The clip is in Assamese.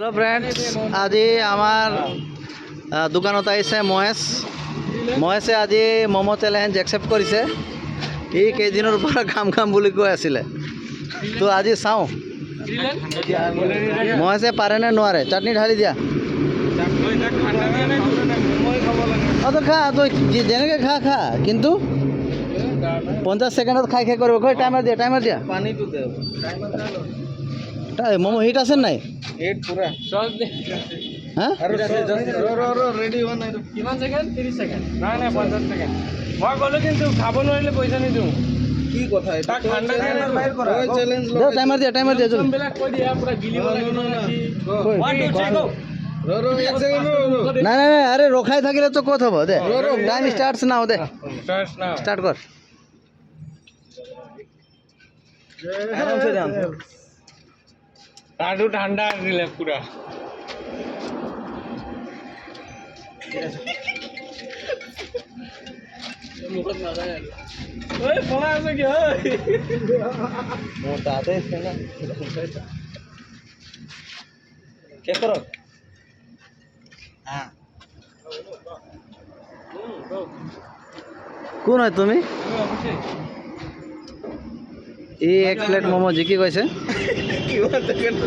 हेलो फ्रेंड्स, आज आमार दुकानत आइছে মহেশে আজি মমো চেলেঞ্জ একসেপ্ট কৰিছে। ই কেইদিনৰ পৰা কাম বুলি কৈ আছিলে, তো আজি চাওঁ মহেশে পাৰে নে নোৱাৰে। চাটনি ঢালি দিয়া, তো খা, তই যেনেকৈ খা কিন্তু 50 সেকেন্ডত খাই শেষ কৰিব। কৈ টাইমাৰ দিয়া পানীটো দে মমো হিট আছে নাই? হিট পুৰা সস দে হা আৰু ৰেডি হোৱা নাই। কিমান সেকেন্ড? 30 সেকেন্ড। নাই 50 সেকেন্ড। মই ক'লো কিন্তু খাব নোৱাৰিলে পইচা নিদিওঁ। কি কথা এটা? ঠাণ্ডা দিনত বাহিৰ কৰা ওই চ্যালেঞ্জ লো। টাইমাৰ দিয়া জলদি। বেলা কৈ দিয়া পুৰা গিলিব লাগিব নাকি? 1 2 3 গো। এক সেকেন্ড। নাই আরে রখাই থাকিলে তো কত হবো। দে time starts now, they start কর। আরামসে যান। টাডু ঠান্ডা দিলে পুরা। মুখত নাযায় আৰু। ওই পলা আছে কি ওই? মোৰ দাঁতে আছে না। কে করো? হ্যাঁ। কোন হয় তুমি? এই এক প্লেট মোমো জিকি কৈছে। কিমান সেকেন্ড?